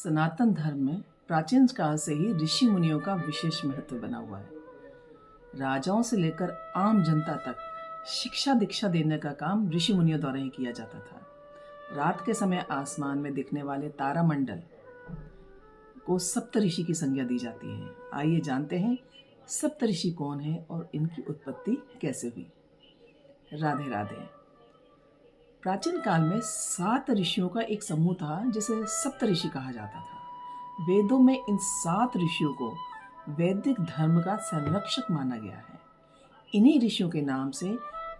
सनातन धर्म में प्राचीन काल से ही ऋषि मुनियों का विशेष महत्व बना हुआ है। राजाओं से लेकर आम जनता तक शिक्षा दीक्षा देने का काम ऋषि मुनियों द्वारा ही किया जाता था। रात के समय आसमान में दिखने वाले तारामंडल को सप्तऋषि की संज्ञा दी जाती है। आइए जानते हैं सप्तऋषि कौन है और इनकी उत्पत्ति कैसे हुई। राधे राधे। प्राचीन काल में 7 ऋषियों का एक समूह था जिसे सप्तऋषि कहा जाता था। वेदों में इन 7 ऋषियों को वैदिक धर्म का संरक्षक माना गया है। इन्हीं ऋषियों के नाम से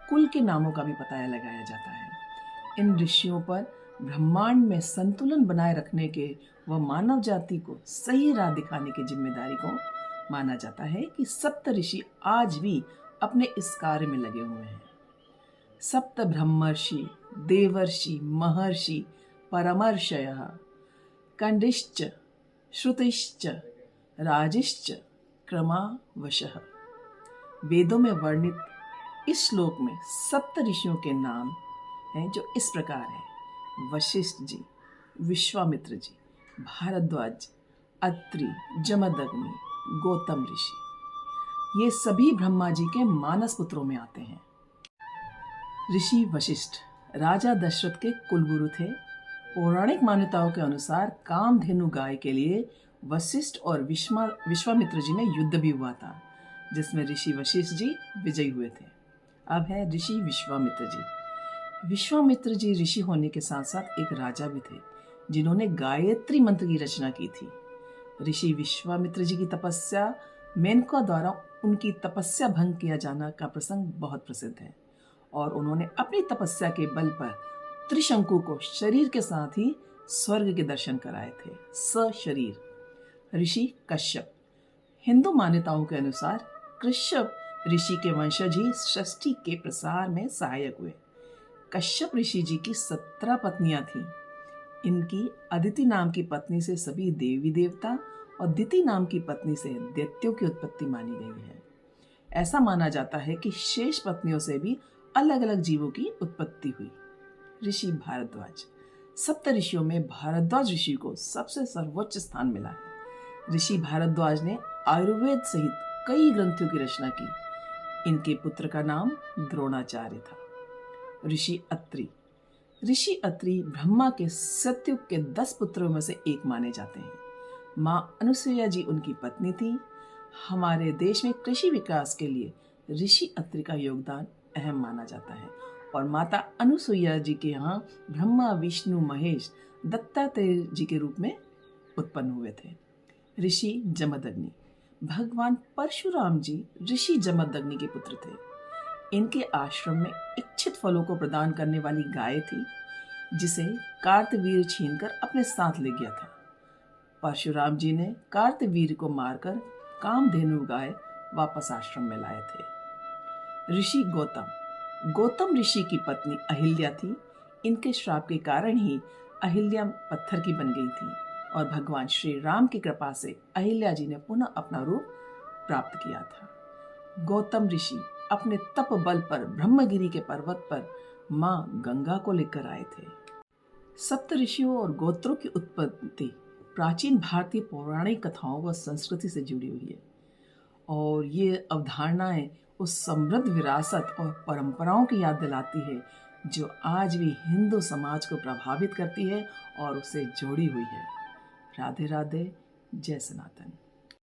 कुल के नामों का भी पता लगाया जाता है। इन ऋषियों पर ब्रह्मांड में संतुलन बनाए रखने के व मानव जाति को सही राह दिखाने की जिम्मेदारी को माना जाता है कि सप्त ऋषि आज भी अपने इस कार्य में लगे हुए हैं। सप्त ब्रह्मर्षि, देवर्षि, महर्षि, परमर्षयः, कंडिश्च, श्रुतिश्च, राजिश्च, क्रमावशः। वेदों में वर्णित इस श्लोक में सप्त ऋषियों के नाम हैं जो इस प्रकार है: वशिष्ठ जी, विश्वामित्र जी, भारद्वाज, अत्रि, जमदग्नि, गौतम ऋषि। ये सभी ब्रह्मा जी के मानस पुत्रों में आते हैं। ऋषि वशिष्ठ राजा दशरथ के कुलगुरु थे। पौराणिक मान्यताओं के अनुसार कामधेनु गाय के लिए वशिष्ठ और विश्वामित्र जी में युद्ध भी हुआ था, जिसमें ऋषि वशिष्ठ जी विजयी हुए थे। अब है ऋषि विश्वामित्र जी। विश्वामित्र जी ऋषि होने के साथ साथ एक राजा भी थे, जिन्होंने गायत्री मंत्र की रचना की थी। ऋषि विश्वामित्र जी की तपस्या मेनका द्वारा उनकी तपस्या भंग किया जाना का प्रसंग बहुत प्रसिद्ध है और उन्होंने अपनी तपस्या के बल पर त्रिशंकु को शरीर के साथ ही स्वर्ग के दर्शन कराए थे। सशरीर। ऋषि कश्यप। हिंदू मान्यताओं के अनुसार कश्यप ऋषि के वंशज ही सृष्टि के प्रसार में सहायक हुए। कश्यप ऋषि जी की 17 पत्नियां थीं। इनकी अदिति नाम की पत्नी से सभी देवी देवता और दिति नाम की पत्नी से दैत्यों की उत्पत्ति मानी गई है। ऐसा माना जाता है कि शेष पत्नियों से भी अलग अलग जीवों की उत्पत्ति हुई। ऋषि भारद्वाज। सप्त ऋषियों में भारद्वाज ऋषि को सबसे सर्वोच्च स्थान मिला है। ऋषि भारद्वाज ने आयुर्वेद सहित कई ग्रंथों की रचना की। इनके पुत्र का नाम द्रोणाचार्य था। ऋषि अत्रि। ऋषि अत्रि ब्रह्मा के सतयुग के 10 पुत्रों में से एक माने जाते हैं। माँ अनुसुईया जी उनकी पत्नी थी। हमारे देश में कृषि विकास के लिए ऋषि अत्रि का योगदान अहम माना जाता है और माता अनुसुईया जी के यहाँ ब्रह्मा, विष्णु, महेश दत्तात्रेय जी के रूप में उत्पन्न हुए थे। ऋषि जमदग्नि। भगवान परशुराम जी ऋषि जमदग्नि के पुत्र थे। इनके आश्रम में इच्छित फलों को प्रदान करने वाली गाय थी, जिसे कार्तवीर्य छीनकर अपने साथ ले गया था। परशुराम जी ने कार्तवीर्य को मारकर कामधेनु गाय वापस आश्रम में लाए थे। ऋषि गौतम। गौतम ऋषि की पत्नी अहिल्या थी। इनके श्राप के कारण ही अहिल्या पत्थर की बन गई थी और भगवान श्री राम की कृपा से अहिल्या जी ने पुनः अपना रूप प्राप्त किया था। गौतम ऋषि अपने तप बल पर ब्रह्मगिरी के पर्वत पर मां गंगा को लेकर आए थे। सप्त ऋषियों और गोत्रों की उत्पत्ति प्राचीन भारतीय पौराणिक कथाओं व संस्कृति से जुड़ी हुई है और ये अवधारणाएं उस समृद्ध विरासत और परंपराओं की याद दिलाती है जो आज भी हिंदू समाज को प्रभावित करती है और उसे जोड़ी हुई है। राधे राधे। जय सनातन।